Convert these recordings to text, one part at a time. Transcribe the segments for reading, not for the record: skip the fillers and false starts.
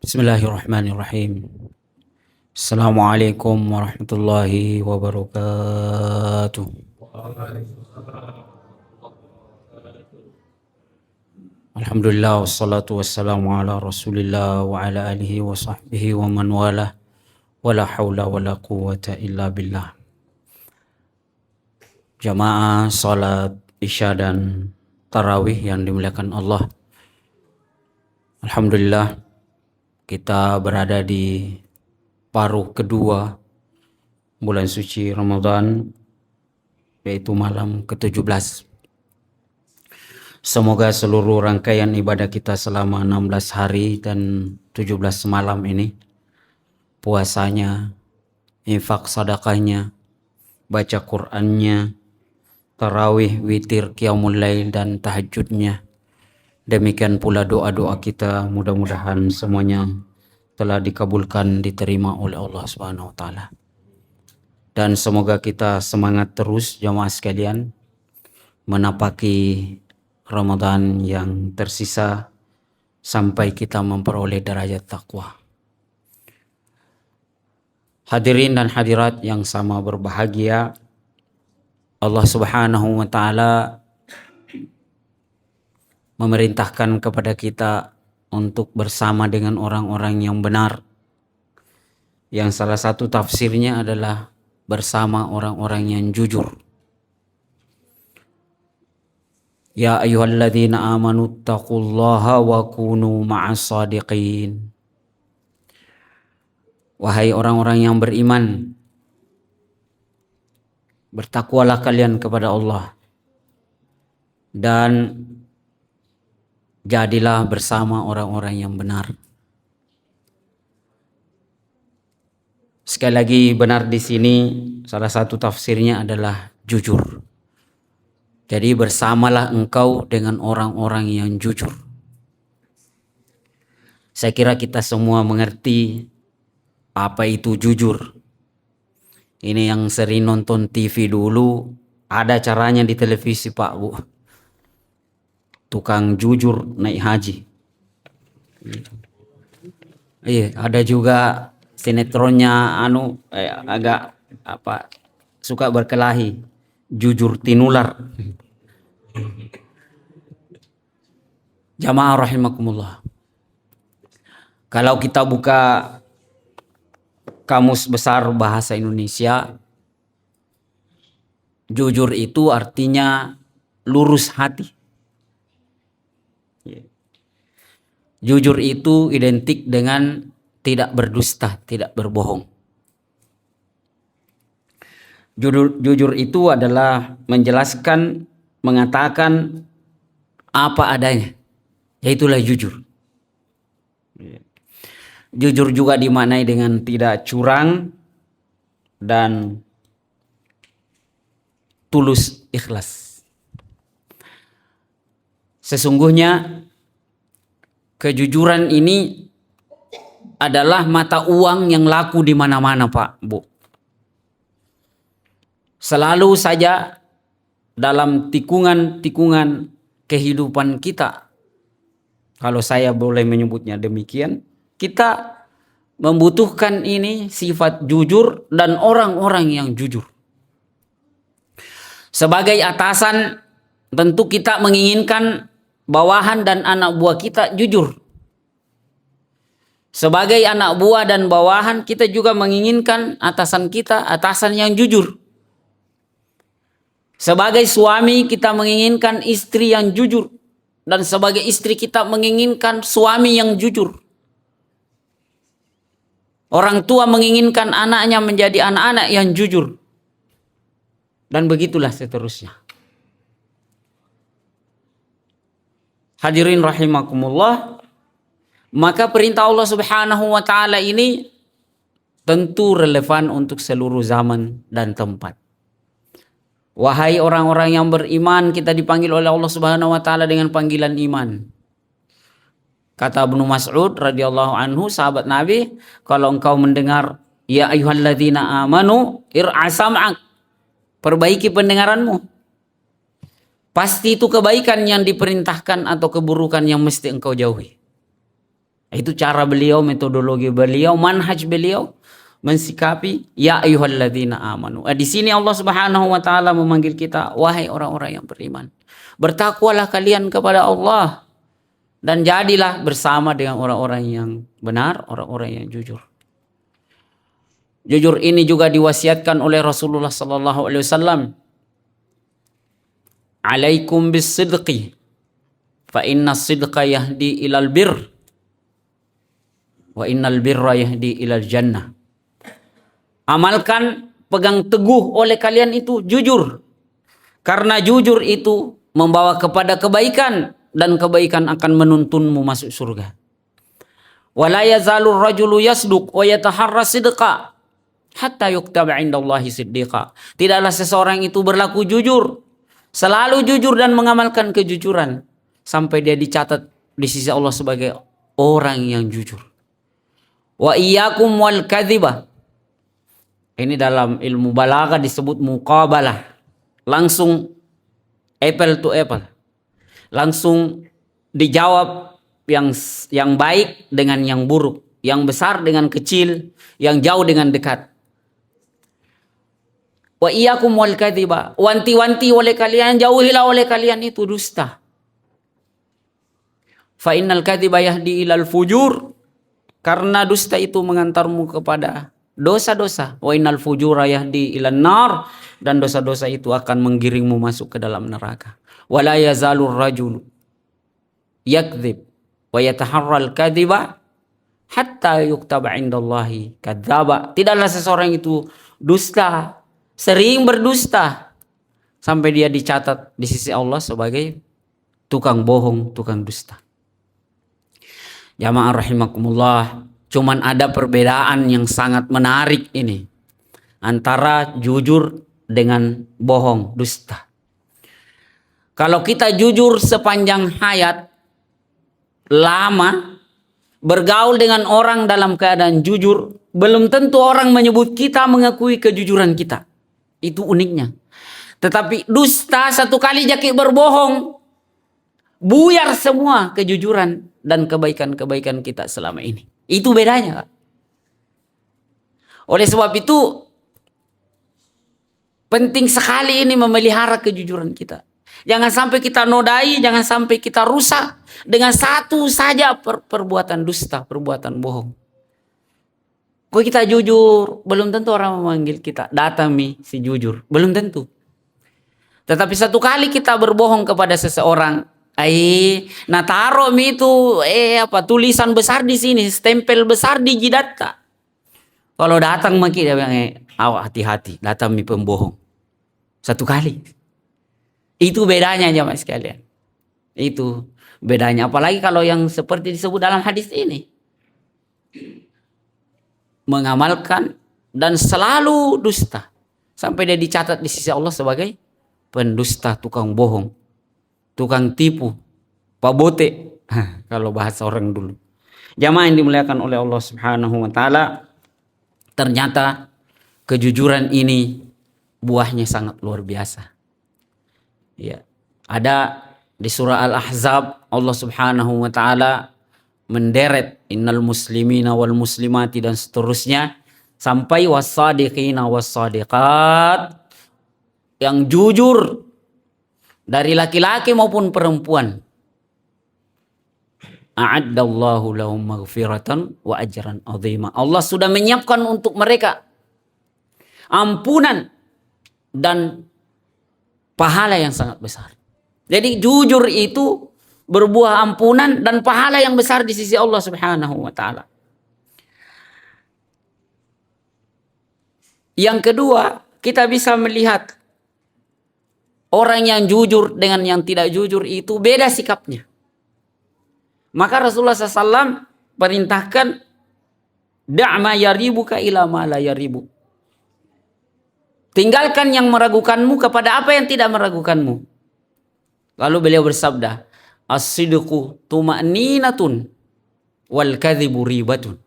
Bismillahirrahmanirrahim. Assalamualaikum warahmatullahi wabarakatuh. Alhamdulillah wassalatu wassalamu ala Rasulillah wa ala alihi wa sahbihi wa man wala wala haula wala quwwata illa billah. Jamaah salat Isya dan Tarawih yang dimuliakan Allah. Alhamdulillah kita berada di paruh kedua bulan suci Ramadan, yaitu malam ke-17. Semoga seluruh rangkaian ibadah kita selama 16 hari dan 17 malam ini, puasanya, infak sedekahnya, baca Qur'annya, tarawih, witir, qiyamul lail dan tahajudnya, demikian pula doa-doa kita, mudah-mudahan semuanya telah dikabulkan, diterima oleh Allah Subhanahu wa taala. Dan semoga kita semangat terus jamaah sekalian menapaki Ramadan yang tersisa sampai kita memperoleh derajat takwa. Hadirin dan hadirat yang sama berbahagia, Allah Subhanahu wa taala memerintahkan kepada kita untuk bersama dengan orang-orang yang benar, yang salah satu tafsirnya adalah bersama orang-orang yang jujur. Ya ayyuhalladzina amanu taqullaha wa kunu ma'as shadiqin. Wahai orang-orang yang beriman, bertakwalah kalian kepada Allah dan jadilah bersama orang-orang yang benar. Sekali lagi, benar di sini salah satu tafsirnya adalah jujur. Jadi bersamalah engkau dengan orang-orang yang jujur. Saya kira kita semua mengerti apa itu jujur. Ini yang sering nonton TV dulu, ada caranya di televisi Pak Bu. Tukang jujur naik haji. Iya, ada juga sinetronnya agak suka berkelahi, jujur tinular. Jamaah rahimakumullah. Kalau kita buka Kamus Besar Bahasa Indonesia, jujur itu artinya lurus hati. Jujur itu identik dengan tidak berdusta, tidak berbohong. Jujur itu adalah menjelaskan, mengatakan apa adanya. Yaitulah jujur. Jujur juga dimaknai dengan tidak curang dan tulus ikhlas. Sesungguhnya kejujuran ini adalah mata uang yang laku di mana-mana Pak Bu. Selalu saja dalam tikungan-tikungan kehidupan kita, kalau saya boleh menyebutnya demikian, kita membutuhkan ini sifat jujur dan orang-orang yang jujur. Sebagai atasan, tentu kita menginginkan bawahan dan anak buah kita jujur. Sebagai anak buah dan bawahan, kita juga menginginkan atasan kita, atasan yang jujur. Sebagai suami, kita menginginkan istri yang jujur. Dan sebagai istri, kita menginginkan suami yang jujur. Orang tua menginginkan anaknya menjadi anak-anak yang jujur. Dan begitulah seterusnya. Hadirin rahimakumullah. Maka perintah Allah Subhanahu wa taala ini tentu relevan untuk seluruh zaman dan tempat. Wahai orang-orang yang beriman, kita dipanggil oleh Allah Subhanahu wa taala dengan panggilan iman. Kata Ibnu Mas'ud radhiyallahu anhu, sahabat Nabi, kalau engkau mendengar ya ayyuhalladzina amanu ir'a sam'ak, perbaiki pendengaranmu. pasti itu kebaikan yang diperintahkan atau keburukan yang mesti engkau jauhi. Itu cara beliau, metodologi beliau, manhaj beliau mensikapi ya ayyuhalladzina amanu. Di sini Allah Subhanahu wa taala memanggil kita, wahai orang-orang yang beriman, bertakwalah kalian kepada Allah dan jadilah bersama dengan orang-orang yang benar, orang-orang yang jujur. Jujur ini juga diwasiatkan oleh Rasulullah sallallahu alaihi wasallam. Alaikum bis-sidqi fa inna as-sidqa yahdi ilal birr wa innal birra yahdi ilal jannah. Amalkan, pegang teguh oleh kalian itu jujur. Karena jujur itu membawa kepada kebaikan dan kebaikan akan menuntunmu masuk surga. Wala yazalur rajulu yasduq wa yataharra sidqa hatta yuktaba 'indallahi siddiqa. Tidaklah seseorang itu berlaku jujur, selalu jujur dan mengamalkan kejujuran sampai dia dicatat di sisi Allah sebagai orang yang jujur. Wa iyyakum wal kadhiba. Ini dalam ilmu balaghah disebut muqabalah. Langsung apple to apple. Langsung dijawab yang baik dengan yang buruk, yang besar dengan kecil, yang jauh dengan dekat. Wa iyyakum wal kadhiba. Wanti-wanti oleh kalian, jauhilah oleh kalian itu dusta. Fa innal kadhiba yahdi ilal fujur. Karena dusta itu mengantarmu kepada dosa-dosa. Wa innal fujura yahdi ilan nar. Dan dosa-dosa itu akan menggiringmu masuk ke dalam neraka. Wala yazalur rajulu yakdzib wa yataharral kadhiba hatta yuktaba 'indallahi kadzdzaba. Tidaklah seseorang itu dusta, sering berdusta sampai dia dicatat di sisi Allah sebagai tukang bohong, tukang dusta. Jamaah rahimakumullah, cuman ada perbedaan yang sangat menarik ini antara jujur dengan bohong, dusta. Kalau kita jujur sepanjang hayat, lama, bergaul dengan orang dalam keadaan jujur, belum tentu orang menyebut kita mengakui kejujuran kita. Itu uniknya. Tetapi dusta, satu kali jaki berbohong, buyar semua kejujuran dan kebaikan-kebaikan kita selama ini. Itu bedanya. Oleh sebab itu, penting sekali ini memelihara kejujuran kita. Jangan sampai kita nodai, jangan sampai kita rusak dengan satu saja perbuatan dusta, perbuatan bohong. Kok kita jujur, belum tentu orang memanggil kita, datang mi si jujur, belum tentu. Tetapi satu kali kita berbohong kepada seseorang, nah taruh mi itu tulisan besar di sini, stempel besar di jidat. Kalau datang maki dia bilang, awak hati-hati, datang mi pembohong. Satu kali. Itu bedanya jemaah sekalian. Itu bedanya. Apalagi kalau yang seperti disebut dalam hadis ini. Mengamalkan dan selalu dusta. Sampai dia dicatat di sisi Allah sebagai pendusta, tukang bohong, tukang tipu, pabote. Kalau bahasa orang dulu. Jamaah yang dimuliakan oleh Allah Subhanahu wa taala, ternyata kejujuran ini buahnya sangat luar biasa. Ya, ada di surah Al-Ahzab Allah Subhanahu wa taala menderet innal muslimina wal muslimati dan seterusnya sampai wassadiqina wassadiqat, yang jujur dari laki-laki maupun perempuan. A'addallahu lahum maghfiratan wa ajran 'azima. Allah sudah menyiapkan untuk mereka ampunan dan pahala yang sangat besar. Jadi jujur itu berbuah ampunan dan pahala yang besar di sisi Allah Subhanahu wa taala. Yang kedua, kita bisa melihat orang yang jujur dengan yang tidak jujur itu beda sikapnya. Maka Rasulullah SAW perintahkan da'ma yaribuka ila ma la yaribu. Tinggalkan yang meragukanmu kepada apa yang tidak meragukanmu. Lalu beliau bersabda, as-sidqu tuma'ninatun wal kadhibu ribatun.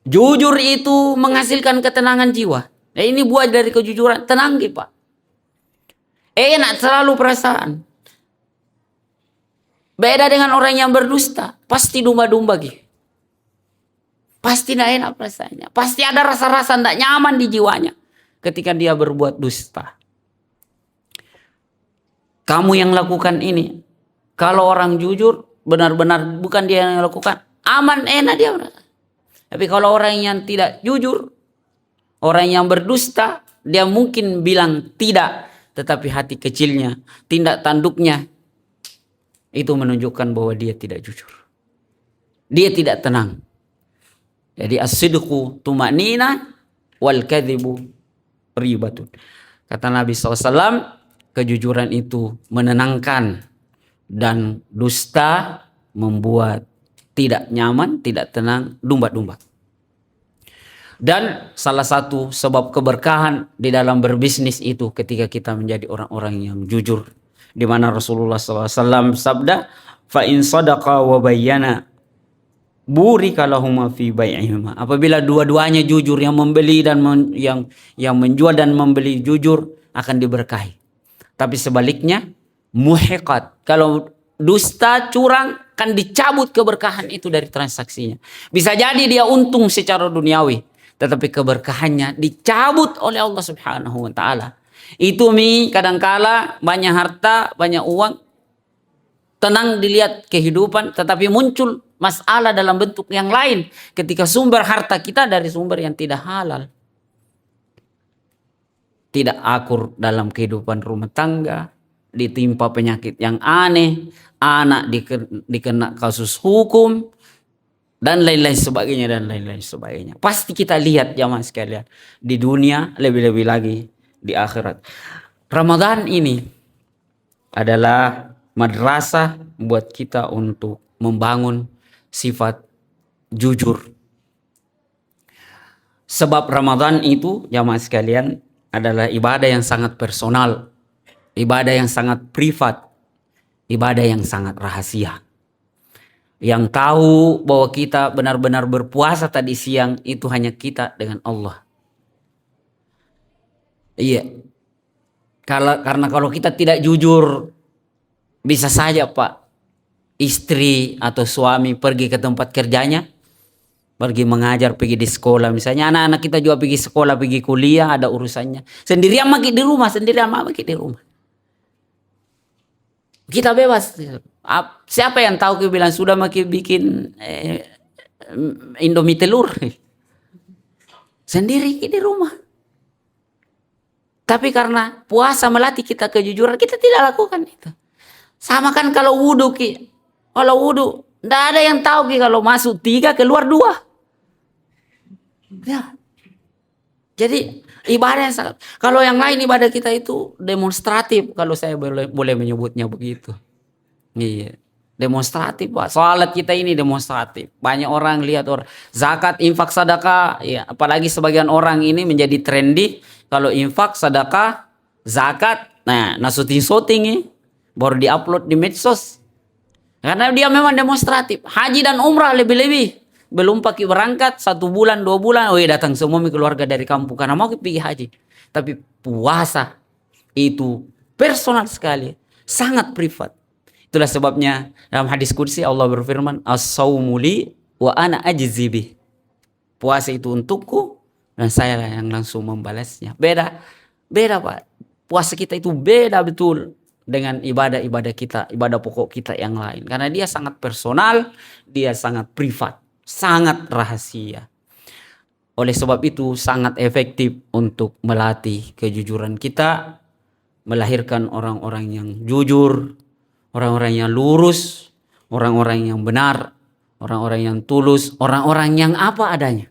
Jujur itu menghasilkan ketenangan jiwa. Nah, ini buah dari kejujuran. Tenang Pak. Enak selalu perasaan. Beda dengan orang yang berdusta. Pasti domba-domba gitu. Pasti tidak enak perasaannya. Pasti ada rasa-rasa tidak nyaman di jiwanya ketika dia berbuat dusta. Kamu yang lakukan ini, kalau orang jujur, benar-benar bukan dia yang lakukan, aman, enak dia merasa. Tapi kalau orang yang tidak jujur, orang yang berdusta, dia mungkin bilang tidak, tetapi hati kecilnya, tindak tanduknya, itu menunjukkan bahwa dia tidak jujur. Dia tidak tenang. Jadi as-sidqu tuma'nina wal kadhibu ribatun. Kata Nabi SAW, kejujuran itu menenangkan dan dusta membuat tidak nyaman, tidak tenang, dumbat-dumbat. Dan salah satu sebab keberkahan di dalam berbisnis itu ketika kita menjadi orang-orang yang jujur. Di mana Rasulullah SAW sabda, fa in sadaqa wa bayyana burika lahuma fi bai'ihima. Apabila dua-duanya jujur, yang membeli dan yang menjual dan membeli jujur, akan diberkahi. Tapi sebaliknya muhiqat, kalau dusta, curang, kan dicabut keberkahan itu dari transaksinya. Bisa jadi dia untung secara duniawi, tetapi keberkahannya dicabut oleh Allah Subhanahu wa taala. Itu kadangkala banyak harta, banyak uang, tenang dilihat kehidupan, tetapi muncul masalah dalam bentuk yang lain ketika sumber harta kita dari sumber yang tidak halal. Tidak akur dalam kehidupan rumah tangga, ditimpa penyakit yang aneh, anak dikena kasus hukum, dan lain-lain sebagainya, dan lain-lain sebagainya. Pasti kita lihat jamaah sekalian, di dunia, lebih-lebih lagi di akhirat. Ramadan ini adalah madrasah buat kita untuk membangun sifat jujur. Sebab Ramadan itu jamaah sekalian adalah ibadah yang sangat personal, ibadah yang sangat privat, ibadah yang sangat rahasia. Yang tahu bahwa kita benar-benar berpuasa tadi siang itu hanya kita dengan Allah. Iya. Karena kalau kita tidak jujur, bisa saja Pak, istri atau suami pergi ke tempat kerjanya, pergi mengajar, pergi di sekolah. Misalnya anak-anak kita juga pergi sekolah, pergi kuliah, ada urusannya. Sendirian makin di rumah, sendirian makin di rumah. Kita bebas. Siapa yang tahu bilang sudah makin bikin Indomie telur. Sendiri di rumah. Tapi karena puasa melatih kita kejujuran, kita tidak lakukan itu. Sama kan kalau wudhu Ki. Kalau wudhu, tidak ada yang tahu Ki, kalau masuk 3 keluar 2. Ya. Jadi ibadah yang sangat. Kalau yang lain ibadah kita itu demonstratif, kalau saya boleh menyebutnya begitu. Iya. Demonstratif Pak. Salat kita ini demonstratif. Banyak orang lihat orang zakat, infak, sedekah, ya, apalagi sebagian orang ini menjadi trendy kalau infak, sedekah, zakat, nah syuting nih baru diupload di medsos. Karena dia memang demonstratif. Haji dan umrah lebih-lebih. Belum pakai berangkat 1 bulan, 2 bulan, datang semua keluarga dari kampung karena mau pergi haji. Tapi puasa itu personal sekali, sangat privat. Itulah sebabnya dalam hadis qudsi Allah berfirman, as-saumu li wa ana ajzi bih. Puasa itu untukku dan saya yang langsung membalasnya. Beda Pak. Puasa kita itu beda betul dengan ibadah-ibadah kita, ibadah pokok kita yang lain. Karena dia sangat personal, dia sangat privat, sangat rahasia. Oleh sebab itu sangat efektif untuk melatih kejujuran kita, melahirkan orang-orang yang jujur, orang-orang yang lurus, orang-orang yang benar, orang-orang yang tulus, orang-orang yang apa adanya.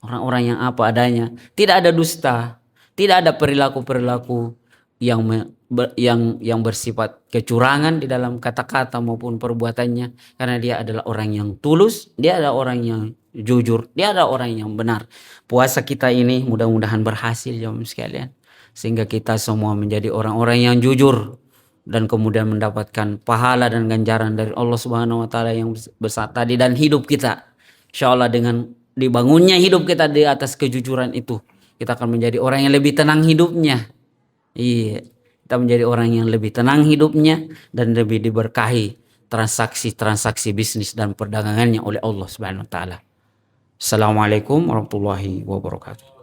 Orang-orang yang apa adanya, tidak ada dusta, tidak ada perilaku-perilaku yang bersifat kecurangan di dalam kata-kata maupun perbuatannya, karena dia adalah orang yang tulus, dia adalah orang yang jujur, dia adalah orang yang benar. Puasa kita ini mudah-mudahan berhasil jemaah sekalian, sehingga kita semua menjadi orang-orang yang jujur dan kemudian mendapatkan pahala dan ganjaran dari Allah Subhanahu wa taala yang besar tadi. Dan hidup kita insyaallah dengan dibangunnya hidup kita di atas kejujuran itu, kita akan menjadi orang yang lebih tenang hidupnya. Iya, kita menjadi orang yang lebih tenang hidupnya dan lebih diberkahi transaksi-transaksi bisnis dan perdagangannya oleh Allah Subhanahu wa taala. Assalamualaikum warahmatullahi wabarakatuh.